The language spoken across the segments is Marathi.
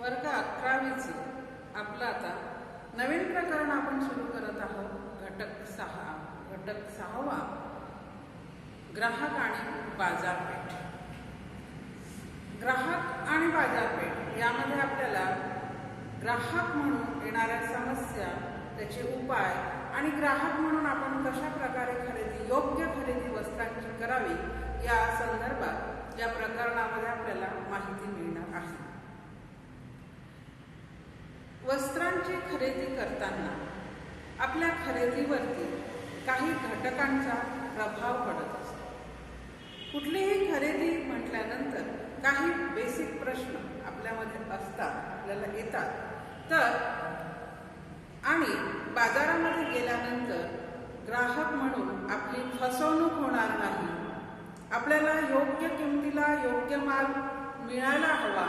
वर्ग 11चे आपलं आता नवीन प्रकरण आपण सुरू करत आहोत. घटक 6वा ग्राहक आणि बाजारपेठ. ग्राहक आणि बाजारपेठ यामध्ये आपल्याला ग्राहक म्हणून येणाऱ्या समस्या, त्याचे उपाय आणि ग्राहक म्हणून आपण कशा प्रकारे योग्य खरेदी वस्त्रांची करावी या संदर्भात या प्रकरणामध्ये आपल्याला माहिती मिळणार आहे. वस्त्रांची खरेदी करताना आपल्या खरेदीवरती काही घटकांचा प्रभाव पडत असतो. कुठलीही खरेदी म्हटल्यानंतर काही बेसिक प्रश्न आपल्यामध्ये असतात, आपल्याला येतात. तर आणि बाजारामध्ये गेल्यानंतर ग्राहक म्हणून आपली फसवणूक होणार नाही, आपल्याला योग्य किमतीला योग्य माल मिळायला हवा,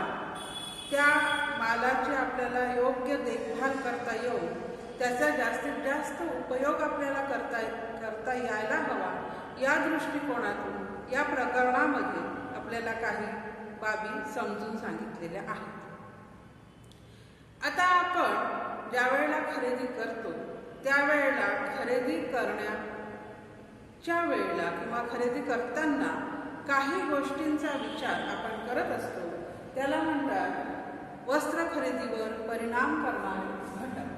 त्या मालाची आपल्याला योग्य देखभाल करता येऊन त्याचा जास्तीत जास्त उपयोग आपल्याला करता यायला हवा, या दृष्टिकोनातून या प्रकरणामध्ये आपल्याला काही बाबी समजून सांगितलेल्या आहेत. आता आपण ज्या वेळेला खरेदी करतो त्यावेळेला खरेदी करण्याच्या वेळेला किंवा खरेदी करताना काही गोष्टींचा विचार आपण करत असतो. त्याला म्हणतात वस्त्र खरेदीवर परिणाम करणारे घटक.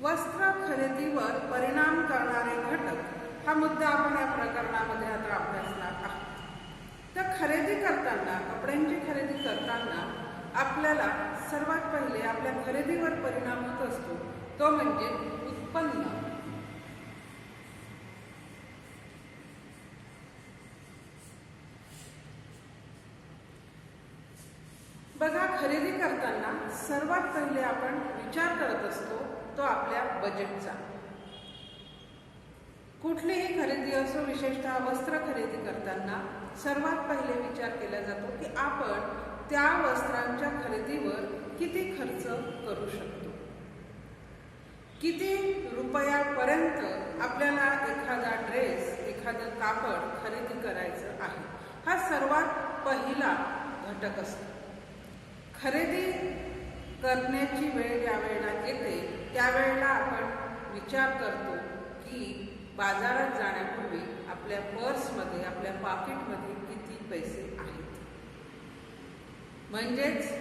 वस्त्र खरेदीवर परिणाम करणारे घटक हा मुद्दा आपण या प्रकरणामध्ये आता अभ्यासणार आहोत. तर खरेदी करताना, कपड्यांची खरेदी करताना आपल्याला सर्वात पहिले आपल्या खरेदीवर परिणाम होत असतो तो म्हणजे उत्पन्न. बघा, खरेदी करताना सर्वात पहिले आपण विचार करत असतो तो आपल्या बजेटचा. कुठलीही खरेदी असो, विशेषतः वस्त्र खरेदी करताना सर्वात पहिले विचार केला जातो की आपण त्या वस्त्रांच्या खरेदीवर किती खर्च करू शकतो, किती रुपयापर्यंत आपल्याला एखादा ड्रेस, एखादं कापड खरेदी करायचं आहे. हा सर्वात पहिला घटक असतो. खरेदी करण्याची वेळ ज्या वेळेला येते त्यावेळेला आपण विचार करतो की बाजारात जाण्यापूर्वी आपल्या पर्समध्ये, आपल्या पाकिटमध्ये किती पैसे आहेत. म्हणजेच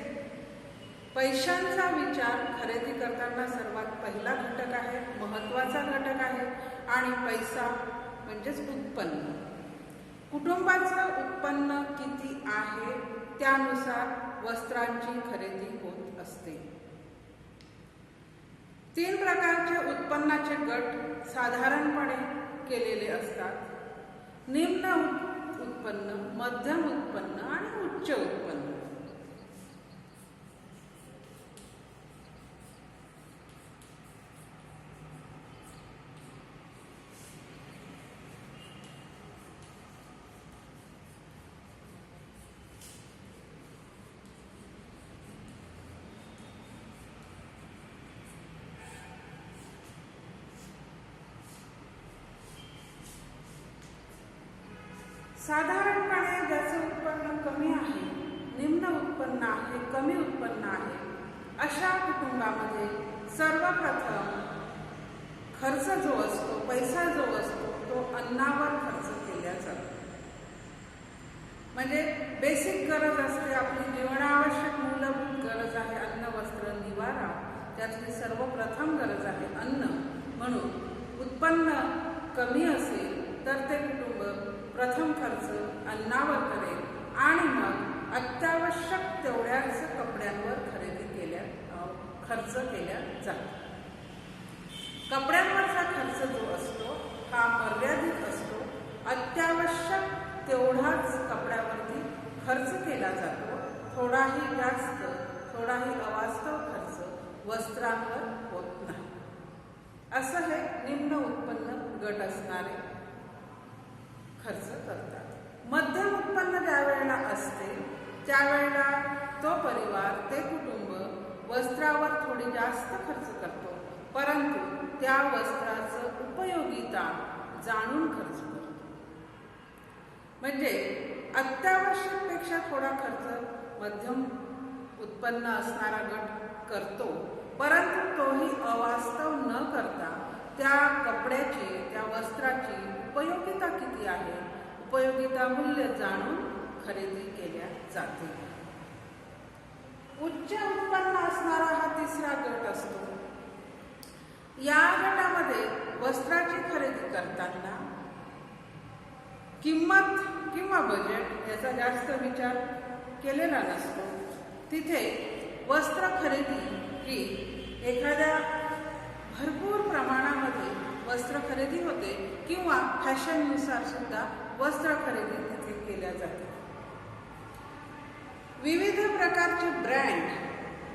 पैशांचा विचार खरेदी करताना सर्वात पहिला घटक आहे, महत्त्वाचा घटक आहे. आणि पैसा म्हणजेच उत्पन्न. कुटुंबाचं उत्पन्न किती आहे त्यानुसार वस्त्रांची खरेदी होत असते. 3 प्रकारचे उत्पन्नाचे गट साधारणपणे केलेले असतात: निम्न उत्पन्न, मध्यम उत्पन्न आणि उच्च उत्पन्न. साधारणपणे ज्याचं उत्पन्न कमी आहे, निम्न उत्पन्न आहे, कमी उत्पन्न आहे, अशा कुटुंबामध्ये सर्वप्रथम खर्च जो असतो, पैसा जो असतो तो अन्नावर खर्च केला जातो. म्हणजे बेसिक गरज असते, आपली जीवनावश्यक मूलभूत गरज आहे अन्न, वस्त्र, निवारा. त्यातली सर्वप्रथम गरज आहे अन्न. म्हणून उत्पन्न कमी असेल तर ते कुटुंब प्रथम खर्च अन्नावर करेल आणि मग अत्यावश्यक तेवढ्याच कपड्यांवर खर्च केल्या जातो. कपड्यांवरचा खर्च जो असतो हा मर्यादित असतो. अत्यावश्यक तेवढाच कपड्यावरती खर्च केला जातो. थोडाही जास्त, थोडाही अवास्तव खर्च वस्त्रांवर होत नाही. असं हे निम्न उत्पन्न गट असणारे खर्च करतात. मध्यम उत्पन्न ज्या वेळेला असते त्यावेळेला तो परिवार, ते कुटुंब वस्त्रावर थोडी जास्त खर्च करतो, परंतु त्या वस्त्राचं उपयोगिता जाणून खर्च करतो. म्हणजे अत्यावश्यकपेक्षा थोडा खर्च मध्यम उत्पन्न असणारा गट करतो, परंतु तोही अवास्तव न करता त्या कपड्याची, त्या वस्त्राची उपयोगिता किती आहे, उपयोगिता मूल्य जाणून खरेदी केल्या जाते. उच्च उत्पन्न असणारा हा तिसरा गट असतो. या गटामध्ये वस्त्राची खरेदी करताना किंमत किंवा बजेट याचा जास्त विचार केलेला नसतो. तिथे वस्त्र खरेदी ही एखाद्या भरपूर प्रमाणामध्ये वस्त्र खरेदी होते किंवा फॅशननुसार सुद्धा वस्त्र खरेदी तिथे केल्या जाते. विविध प्रकारचे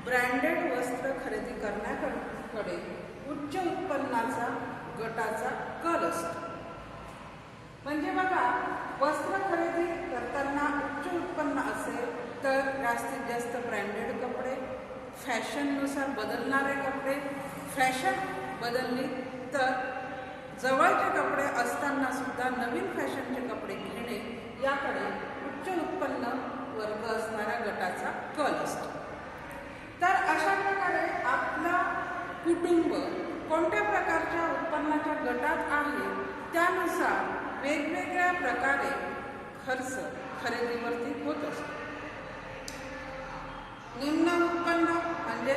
ब्रँडेड वस्त्र खरेदी करण्याकडे उच्च उत्पन्नाचा गटाचा कल असतो. म्हणजे बघा, वस्त्र खरेदी करताना उच्च उत्पन्न असेल तर जास्तीत जास्त ब्रँडेड कपडे, फॅशननुसार बदलणारे कपडे, फॅशन बदलली तर जवळचे कपडे असताना सुद्धा नवीन फॅशनचे कपडे घेणे याकडे उच्च उत्पन्न वर्ग असणाऱ्या गटाचा कल असतो. तर अशा प्रकारे आपला कुटुंब कोणत्या प्रकारच्या उत्पन्नाच्या गटात आहे त्यानुसार वेगवेगळ्या प्रकारे खर्च खरेदीवरती होत असतो. निम्न उत्पन्न म्हणजे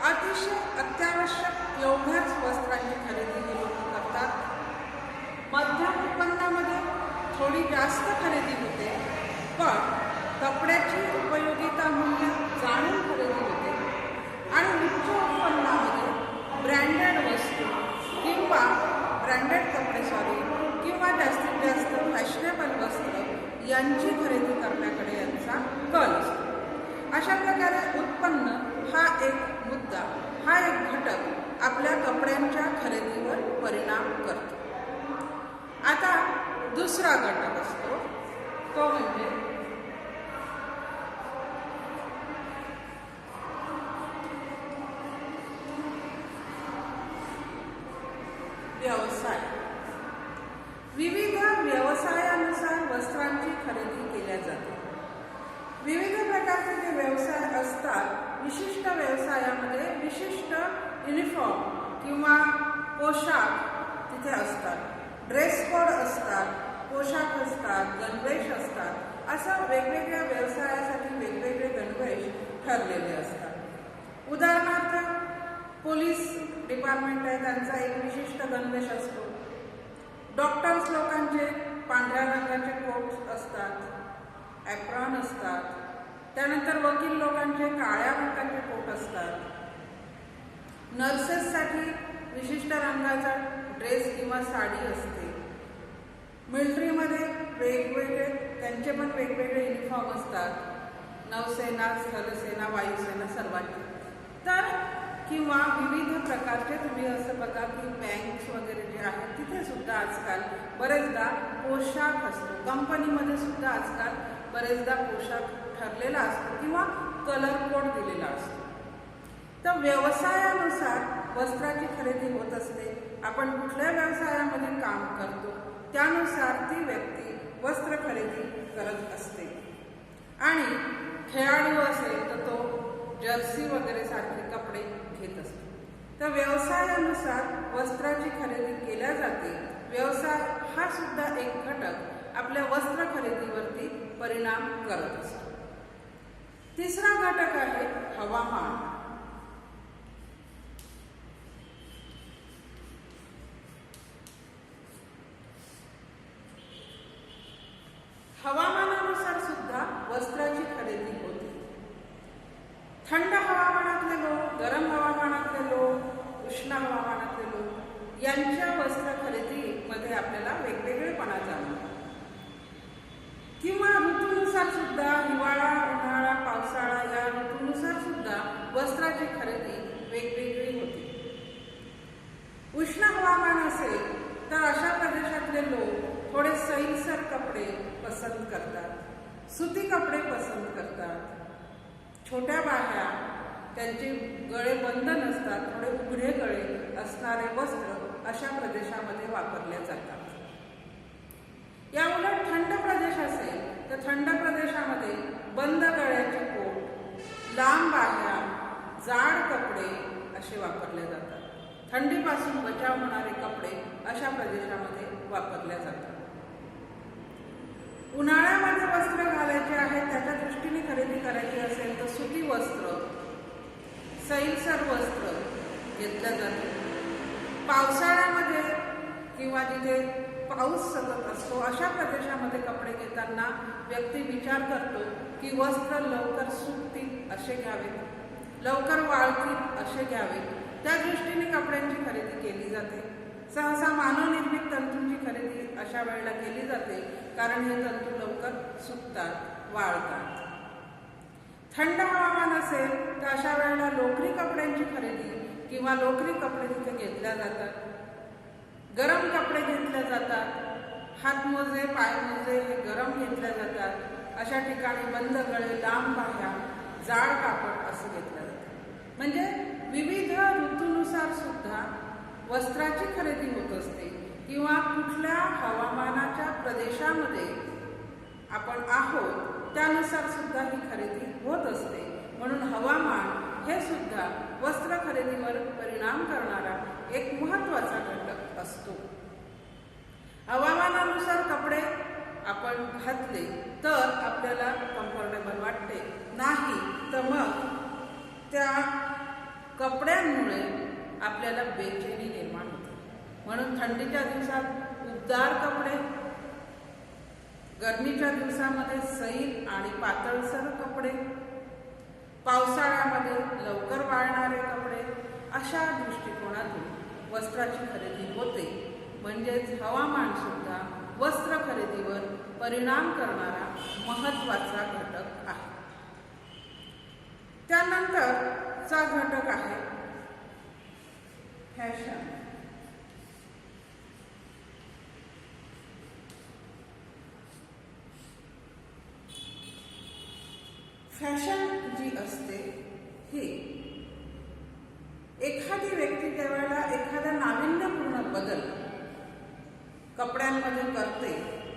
अतिशय अत्यावश्यक एवढ्याच वस्त्रांची खरेदी हे लोक करतात. मध्यम उत्पन्नामध्ये थोडी जास्त खरेदी होते, पण कपड्याची उपयोगिता मूल्य जाणून खरेदी होते. आणि उच्च उत्पन्नामध्ये ब्रँडेड वस्तू किंवा ब्रँडेड कपडे किंवा जास्तीत जास्त फॅशनेबल वस्त्र यांची खरेदी करण्याकडे यांचा कल असतो. अशा प्रकारे उत्पन्न हा एक मुद्दा, हा एक घटक आपल्या कपड्यांच्या खरेदीवर परिणाम करतो. आता दुसरा घटक असतो तो म्हणजे व्यवसाय. विविध व्यवसायानुसार वस्त्रांची खरेदी केल्या जाते. विविध प्रकारचे जे व्यवसाय असतात, विशिष्ट व्यवसायामध्ये विशिष्ट युनिफॉर्म किंवा पोशाख तिथे असतात, ड्रेस कोड असतात, पोशाख असतात, गणवेश असतात. असं वेगवेगळ्या व्यवसायासाठी वेगवेगळे गणवेश ठरलेले असतात. उदाहरणार्थ पोलीस डिपार्टमेंट आहे, त्यांचा एक विशिष्ट गणवेश असतो. डॉक्टर्स लोकांचे पांढऱ्या रंगाचे कोट असतात, ॲप्रॉन असतात. त्यानंतर वकील लोकांचे काळ्या रंगाचे कोट असतात. नर्सेससाठी विशिष्ट रंगाचा ड्रेस किंवा साडी असते. मिलिटरीमध्ये वेगवेगळे त्यांचे पण वेगवेगळे युनिफॉर्म असतात, नौसेना, स्थलसेना, वायुसेना सर्वांचे. तर किंवा विविध प्रकारचे तुम्ही असं बघा की बँक्स वगैरे जे आहेत तिथे सुद्धा आजकाल बरेचदा पोशाख असतो. कंपनीमध्ये सुद्धा आजकाल बरेचदा पोशाख ठरलेला असतो किंवा कलर कोड दिलेला असतो. तर व्यवसायानुसार वस्त्राची खरेदी होत असते. आपण कुठल्या व्यवसायामध्ये काम करतो त्यानुसार ती व्यक्ती वस्त्र खरेदी करत असते. आणि खेळाडू असेल तर तो जर्सी वगैरे सारखे कपडे घेत असतो. तर व्यवसायानुसार वस्त्राची खरेदी केल्या जाते. व्यवसाय हा सुद्धा एक घटक आपल्या वस्त्र खरेदीवरती परिणाम करत असतो. तिसरा घटक आहे हवामान. हवामानानुसार सुद्धा वस्त्राची खरेदी होते. थंड हवामानातले लोक, गरम हवामानातले लोक, उष्ण हवामानातले लोक यांच्या वस्त्र खरेदीमध्ये आपल्याला वेगवेगळेपणा जाणवतो. किंवा ऋतूनुसार सुद्धा हिवाळा, उन्हाळा, पावसाळा या ऋतूनुसार सुद्धा वस्त्राची खरेदी वेगवेगळी होती. उष्ण हवामान असेल तर अशा प्रदेशातले लोक थोडे सैलसर कपडे पसंत करतात, सुती कपडे पसंत करतात, छोट्या बाह्या, त्यांचे गळे बंद नसतात, थोडे उघडे गळे असणारे वस्त्र अशा प्रदेशामध्ये वापरले जातात. या उलट थंड प्रदेश असेल तर थंड प्रदेशामध्ये बंद गळ्याचे कोट, लांब बाह्या, जाड कपडे असे वापरले जातात. थंडीपासून बचाव होणारे कपडे अशा प्रदेशामध्ये वापरले जातात. उन्हाळ्यामध्ये वस्त्र घालायचे आहेत त्याच्या दृष्टीने खरेदी करायची असेल तर सुती वस्त्र, सैलसर वस्त्र घेतलं जातं. पावसाळ्यामध्ये किंवा जिथे पाऊस सतत असतो अशा प्रदेशामध्ये कपडे घेताना व्यक्ती विचार करतो की वस्त्र लवकर सुकतील असे घ्यावेत, लवकर वाळतील असे घ्यावेत. त्या दृष्टीने कपड्यांची खरेदी केली जाते. सहसा मानवनिर्मित तंतूंची खरेदी अशा वेळेला केली जाते कारण हे तंतू लवकर सुकतात, वाळतात. थंड हवामान असेल तर अशा वेळेला लोकरी कपड्यांची खरेदी किंवा लोकरी कपडे तिथे घेतल्या जातात. गरम कपडे घेतले जातात. हातमोजे, पायमोजे हे गरम घेतले जातात. अशा ठिकाणी बंद गळे, लांब बाह्या, जाड कापड असं घेतलं जातं. म्हणजे विविध ऋतूनुसार सुद्धा वस्त्राची खरेदी होत असते किंवा कुठल्या हवामानाच्या प्रदेशामध्ये आपण आहोत त्यानुसार सुद्धा ही खरेदी होत असते. म्हणून हवामान हे सुद्धा वस्त्र खरेदीवर परिणाम करणारा एक महत्त्वाचा घटक असतो. हवामानानुसार कपडे आपण घातले तर आपल्याला कम्फर्टेबल वाटते, नाही तर मग त्या कपड्यांमुळे आपल्याला बेचैनी निर्माण होते. म्हणून थंडीच्या दिवसात उबदार कपडे, गरमीच्या दिवसामध्ये सैल आणि पातळसर कपडे, पावसाळ्यामध्ये लवकर वाळणारे कपडे अशा दृष्टिकोनातून वस्त्राची खरेदी होते. म्हणजेच हवामान सुद्धा वस्त्र खरेदीवर परिणाम करणारा महत्त्वाचा घटक आहे. त्यानंतरचा घटक आहे फॅशन. फॅशन जी असते ही एखादी व्यक्ती ज्यावेळेला एखादा नाविन्यपूर्ण बदल कपड्यांमध्ये करते,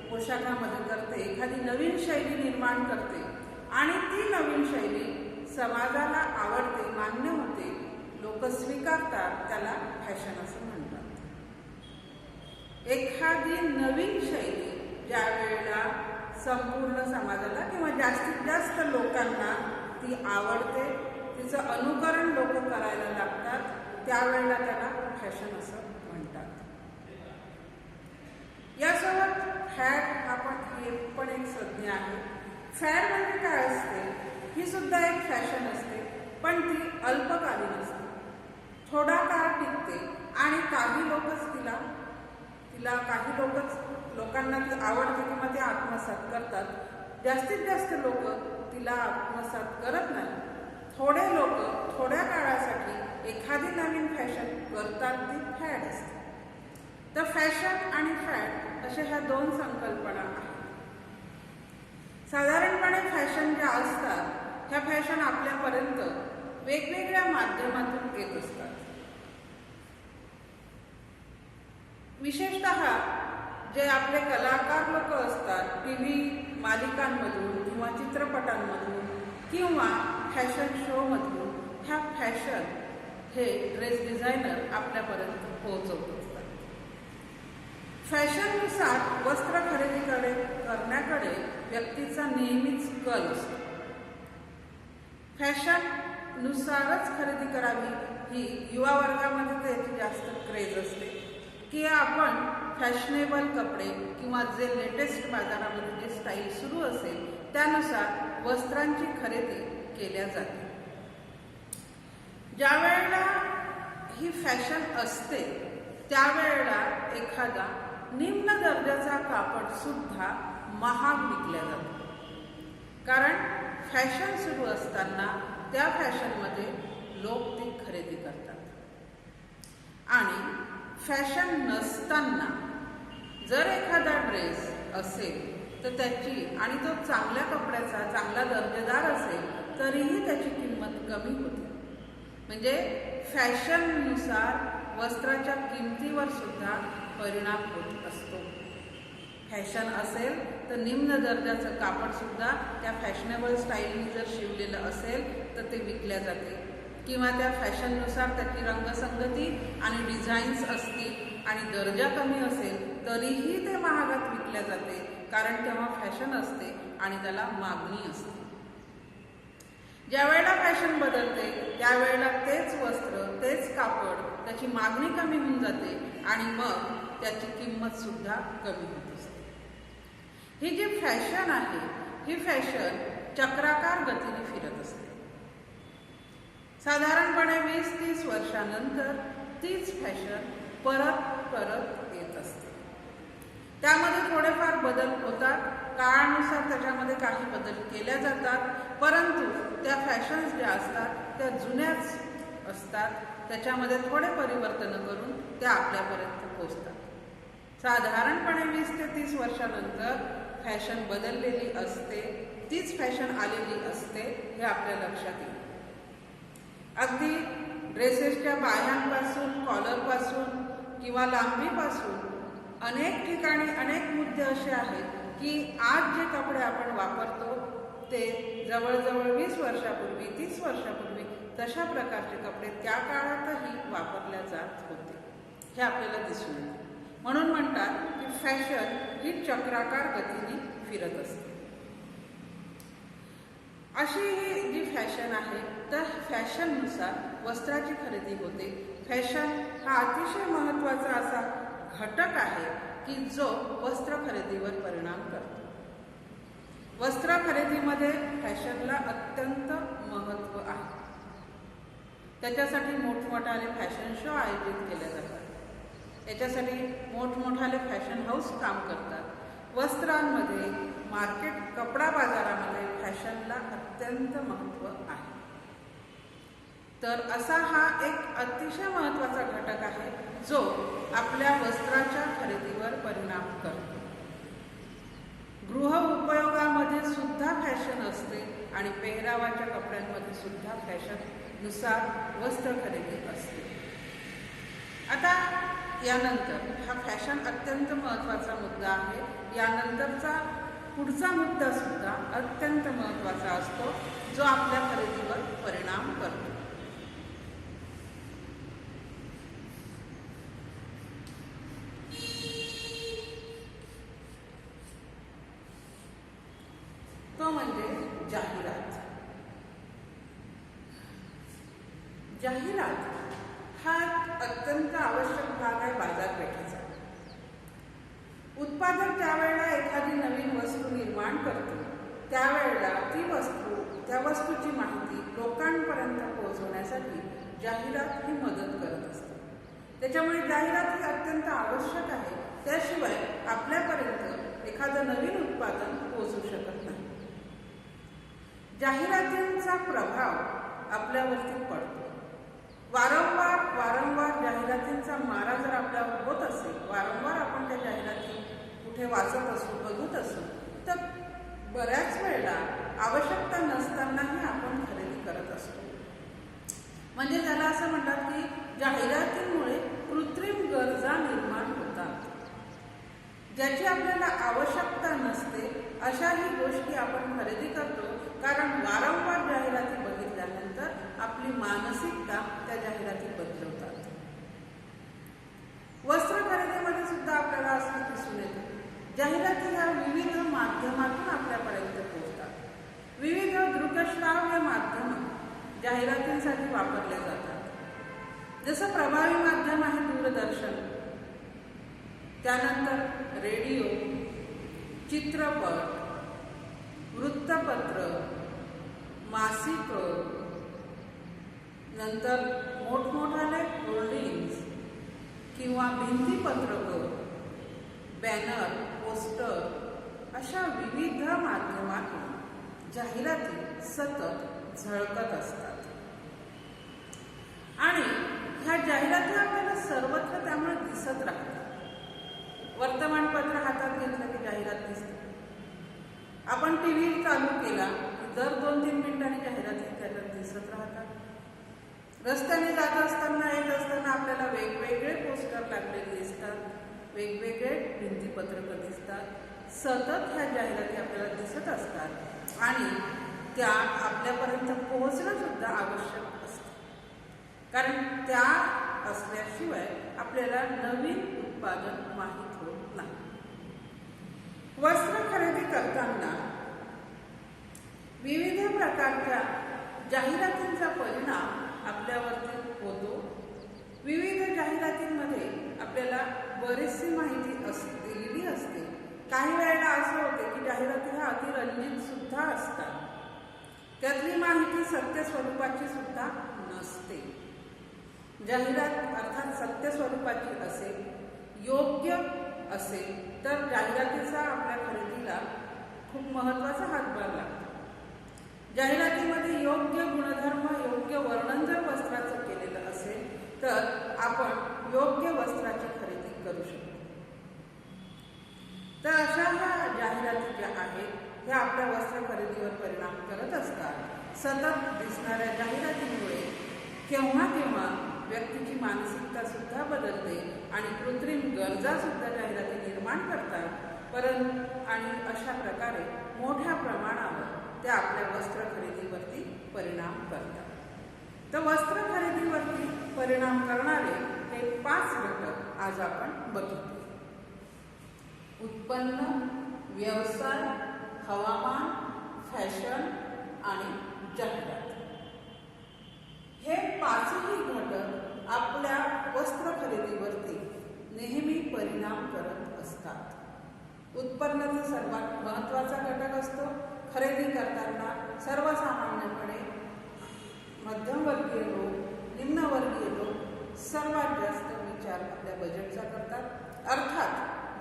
पोशाखामध्ये करते, एखादी नवीन शैली निर्माण करते आणि ती नवीन शैली समाजाला आवडते, मान्य होते, लोक स्वीकारतात, त्याला फॅशन असं म्हणतात. एखादी नवीन शैली ज्या वेळेला संपूर्ण समाजाला किंवा जास्तीत जास्त लोकांना ती आवडते, तिचं अनुकरण लोक करायला लागतात, त्यावेळेला त्याला फॅशन असं म्हणतात. यासोबत फॅड ही पण एक संज्ञा आहे. फॅड म्हणजे काय असते? ही सुद्धा एक फॅशन असते, पण ती अल्पकालीन असते, थोडा काळ टिकते आणि काही लोकच लोकांना ती आवडते किंवा ते आत्मसात करतात. जास्तीत जास्त लोक तिला आत्मसात करत नाही. थोडे लोक थोड्या काळासाठी एखादी नवीन फॅशन करतात, ती फॅड असते. तर फॅशन आणि फॅड अशा ह्या दोन संकल्पना आहेत. साधारणपणे फॅशन ज्या असतात ह्या फॅशन आपल्यापर्यंत वेगवेगळ्या माध्यमातून येत असतात. विशेषतः जे आपले कलाकार लोक असतात, टीव्ही मालिकांमधून किंवा चित्रपटांमधून किंवा फॅशन शोमधून ह्या फॅशन हे ड्रेस डिझायनर आपल्यापर्यंत पोहोचवत असतात. फॅशननुसार वस्त्र खरेदी करण्याकडे व्यक्तीचा नेहमीच कल असतो. फॅशननुसारच खरेदी करावी ही युवा वर्गामध्ये त्याची जास्त क्रेज असते की आपण फॅशनेबल कपडे किंवा जे लेटेस्ट बाजारामध्ये जे स्टाईल सुरू असेल त्यानुसार वस्त्रांची खरेदी केल्या जाते. ज्या वेळेला ही फॅशन असते त्यावेळेला एखादा निम्न दर्जाचा कापड सुद्धा महाग विकल्या जातो. कारण फॅशन सुरू असताना त्या फॅशनमध्ये लोक ती खरेदी करतात आणि फॅशन नसताना जर एखादा ड्रेस असेल तर त्याची आणि तो चांगल्या कपड्याचा चांगला दर्जेदार असेल तरीही त्याची किंमत कमी होते. म्हणजे फॅशननुसार वस्त्राच्या किमतीवर सुद्धा परिणाम होत असतो. फॅशन असेल तर निम्न दर्जाचं कापडसुद्धा त्या फॅशनेबल स्टाईलनी जर शिवलेलं असेल तर ते विकल्या जाते, किंवा त्या फॅशननुसार त्याची रंगसंगती आणि डिझाईन्स असतील आणि दर्जा कमी असेल तरीही ते महागात विकल्या जाते, कारण तेव्हा फॅशन असते आणि त्याला मागणी असते. ज्या वेळेला फॅशन बदलते त्यावेळेला तेच वस्त्र तेच कापड त्याची मागणी कमी होऊन जाते आणि मग त्याची किंमत सुद्धा कमी होत असते. ही जी फॅशन आहे ही फॅशन चक्राकार गतीने फिरत असते. साधारणपणे 20-30 वर्षानंतर तीच फॅशन परत येत असते. त्यामध्ये थोडेफार बदल होतात, काळानुसार त्याच्यामध्ये काही बदल केल्या जातात, परंतु त्या फॅशन्स ज्या असतात त्या जुन्याच असतात. त्याच्यामध्ये थोडे परिवर्तन करून त्या आपल्यापर्यंत पोहोचतात. साधारणपणे 20 ते 30 वर्षानंतर फॅशन बदललेली असते, तीच फॅशन आलेली असते हे आपल्या लक्षात येईल. अगदी ड्रेसेसच्या बाह्यांपासून, कॉलरपासून किंवा लांबीपासून अनेक ठिकाणी अनेक मुद्दे असे आहेत की आज जे कपडे आपण वापरतो ते जवळजवळ 20 वर्षापूर्वी 30 वर्षापूर्वी तशा प्रकारचे कपडे त्या काळातही वापरल्या जात होते, हे आपल्याला दिसून येते. म्हणून म्हणतात की फॅशन ही चक्राकार गतीने फिरत असते. अशी ही जी फॅशन आहे तर फॅशननुसार वस्त्राची खरेदी होते. फॅशन हा अतिशय महत्त्वाचा असा घटक आहे की जो वस्त्र खरेदीवर परिणाम करतो. वस्त्र खरेदीमध्ये फॅशनला अत्यंत महत्त्व आहे. त्याच्यासाठी मोठमोठाले फॅशन शो आयोजित केले जातात. याच्यासाठी मोठमोठाले फॅशन हाऊस काम करतात. वस्त्रांमध्ये मार्केट कपडा बाजारामध्ये फॅशनला अत्यंत महत्त्व आहे. तर असा हा एक अतिशय महत्त्वाचा घटक आहे जो आपल्या वस्त्राच्या खरेदीवर परिणाम करतो. गृह उपयोगामध्ये सुद्धा फॅशन असते आणि पेहरावाच्या कपड्यांमध्ये सुद्धा फॅशननुसार वस्त्र खरेदी असते. आता यानंतर हा फॅशन अत्यंत महत्त्वाचा मुद्दा आहे. यानंतरचा पुढचा मुद्दा सुद्धा अत्यंत महत्त्वाचा असतो जो आपल्या खरेदीवर परिणाम करतो. तो म्हणजे जाहिरात. जाहिरात हा अत्यंत आवश्यक भाग आहे बाजारपेठेचा. उत्पादक ज्यावेळेला एखादी नवीन वस्तू निर्माण करतो त्यावेळेला ती वस्तू त्या वस्तूची माहिती लोकांपर्यंत पोहोचवण्यासाठी जाहिरात ही मदत करत असते. त्याच्यामुळे जाहिरात ही अत्यंत आवश्यक आहे. त्याशिवाय आपल्यापर्यंत एखादं नवीन उत्पादन पोहोचू शकत नाही. जाहिरातींचा प्रभाव आपल्यावरती पडतो. वारंवार जाहिरातींचा मारा जर आपल्यावर होत असेल, वारंवार आपण त्या जाहिराती कुठे वाचत असू, बघत असू, तर बऱ्याच वेळेला आवश्यकता नसतानाही आपण खरेदी करत असतो. म्हणजे त्याला असं म्हणतात की जाहिरातींमुळे कृत्रिम गरजा निर्माण होतात. ज्याची आपल्याला आवश्यकता नसते अशाही गोष्टी आपण खरेदी करतो, कारण वारंवार जाहिराती बघितल्यानंतर आपली मानसिकता त्या जाहिराती बदलवतात. वस्त्र खरेदीमध्ये सुद्धा आपल्याला असं दिसून येते. जाहिराती ह्या विविध माध्यमातून आपल्यापर्यंत पोहोचतात. विविध दृकश्राव्य माध्यम जाहिरातींसाठी वापरले जातात. जसं प्रभावी माध्यम आहे दूरदर्शन, त्यानंतर रेडिओ, चित्रपट, वृत्तपत्र, मासिक, नंतर मोठमोठाले होर्डिंग्स किंवा भिंतीपत्रकं, बॅनर, पोस्टर अशा विविध माध्यमातून जाहिराती सतत झळकत असतात. आणि ह्या जाहिराती आपल्याला सर्वत्र त्यामुळे दिसत राहतात. वर्तमानपत्र हातात घेतलं की जाहिरात दिसते, आपण टीव्ही चालू केला की दर 2-3 मिनिटांनी जाहिराती त्याच्यात दिसत राहतात। रस्त्याने जात असताना येत असताना आपल्याला वेगवेगळे पोस्टर लागलेले दिसतात, वेगवेगळे भिंतीपत्रकं दिसतात। सतत ह्या जाहिराती आपल्याला दिसत असतात आणि त्या आपल्यापर्यंत पोहोचणं सुद्धा आवश्यक असतं, कारण त्या असल्याशिवाय आपल्याला नवीन उत्पादन माहीत होत नाही। वस्त्र खरेदी करताना विविध प्रकारच्या जाहिरातींचा परिणाम आपल्यावरती होतो। विविध जाहिरातींमध्ये आपल्याला बरीचशी माहिती दिलेली असते। काही वेळेला असं होते की जाहिराती ह्या अतिरंजित सुद्धा असतात, त्यातली माहिती सत्य स्वरूपाची सुद्धा नसते। जाहिरात अर्थात सत्य स्वरूपाची असेल, योग्य असेल तर जाहिरातीचा आपल्या खरेदीला खूप महत्त्वाचा हातभार लागतो। जाहिरातीमध्ये योग्य गुणधर्म, योग्य वर्णन जर वस्त्राचं केलेलं असेल तर आपण योग्य वस्त्राची खरेदी करू शकतो। तर अशा ह्या जाहिराती ज्या आहेत ह्या आपल्या वस्त्र खरेदीवर परिणाम करत असतात। सतत दिसणाऱ्या जाहिरातींमुळे केव्हा केव्हा व्यक्तीची मानसिकता सुद्धा बदलते आणि कृत्रिम गरजा सुद्धा जाहिराती निर्माण करतात आणि अशा प्रकारे मोठ्या प्रमाणावर त्या आपल्या वस्त्र खरेदीवरती परिणाम करतात। तर वस्त्र खरेदीवरती परिणाम करणारे हे 5 घटक आज आपण बघितले: उत्पन्न, व्यवसाय, हवामान, फॅशन आणि जाहिरात। हे 5ही घटक आपल्या वस्त्र खरेदीवरती नेहमी परिणाम करत असतात। उत्पन्नाचा सर्वात महत्त्वाचा घटक असतो। खरेदी करताना सर्वसामान्यपणे मध्यमवर्गीय लोक, निम्नवर्गीय लोक सर्वात जास्त विचार आपल्या बजेटचा करतात। अर्थात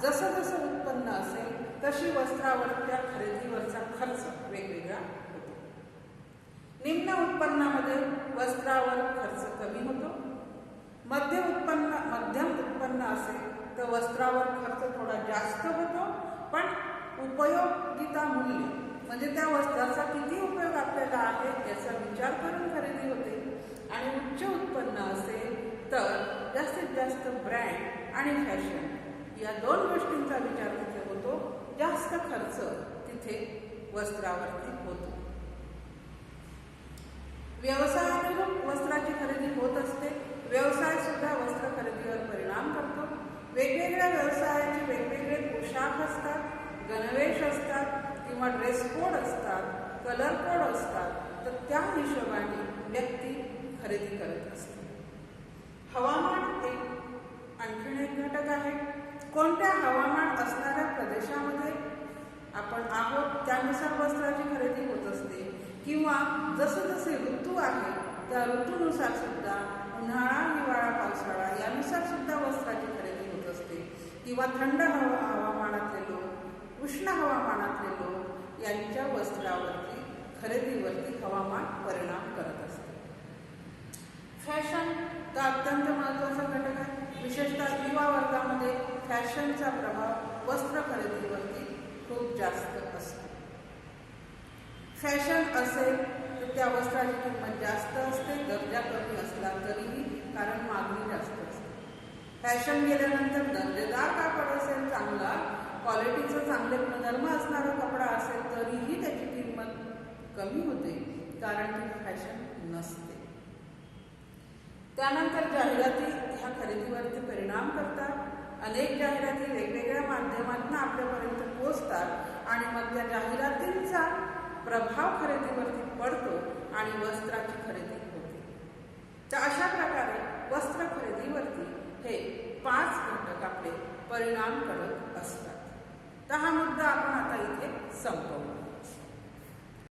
जसं जसं उत्पन्न असेल तशी वस्त्रावरच्या खरेदीवरचा खर्च वेगवेगळा होतो। निम्न उत्पन्नामध्ये वस्त्रावर खर्च कमी होतो। मध्यम उत्पन्न असेल तर वस्त्रावर खर्च थोडा जास्त होतो, पण उपयोगिता मूल्य म्हणजे त्या वस्त्राचा किती उपयोग आपल्याला आहे याचा विचार करून खरेदी होते। आणि उच्च उत्पन्न असेल तर जास्तीत जास्त ब्रँड आणि फॅशन या 2 गोष्टींचा विचार तिथे होतो, जास्त खर्च तिथे वस्त्रावरती होतो। व्यवसायानुरूप वस्त्राची खरेदी होत असते। व्यवसाय सुद्धा वस्त्र खरेदीवर परिणाम करतो। वेगवेगळ्या व्यवसायाचे वेगवेगळे पोशाख असतात, गणवेश असतात किंवा ड्रेस कोड असतात, कलर कोड असतात, तर त्या हिशोबाने व्यक्ती खरेदी करत असते। हवामान आणखीन एक घटक आहे। कोणत्या हवामान असणाऱ्या प्रदेशामध्ये आपण आहोत त्यानुसार वस्त्राची खरेदी होत असते, किंवा जसे जसे ऋतू आहे त्या ऋतूनुसार सुद्धा उन्हाळा, हिवाळा, पावसाळा यानुसार सुद्धा वस्त्राची खरेदी होत असते, किंवा थंड हवामानातले लोक, उष्ण हवामानातले लोक यांच्या वस्त्रावरती खरेदीवरती हवामान परिणाम करत असते। फॅशन तर अत्यंत महत्त्वाचा घटक आहे। विशेषतः युवा वर्गामध्ये फॅशनचा प्रभाव वस्त्र खरेदीवरती खूप जास्त असतो। फॅशन असेल तर त्या वस्त्राची किंमत जास्त असते, दर्जा कमी असला तरीही, कारण मागणी जास्त असते। फॅशन गेल्यानंतर दर्जेदार कापड असेल, चांगला क्वालिटीचं चांगले गुणधर्म असणारा कपडा असेल तरीही त्याची किंमत कमी होते, कारण ती फॅशन नसते। त्यानंतर जाहिराती ह्या खरेदीवरती परिणाम करतात। अनेक जाहिराती वेगवेगळ्या माध्यमातून आपल्यापर्यंत पोहोचतात आणि मग त्या जाहिरातींचा प्रभाव खरेदीवरती पडतो आणि वस्त्राची खरेदी होते। तर अशा प्रकारे वस्त्र खरेदीवरती हे 5 घटक आपले परिणाम करत असतात। तर हा मुद्दा आपण आता इथे संपवू।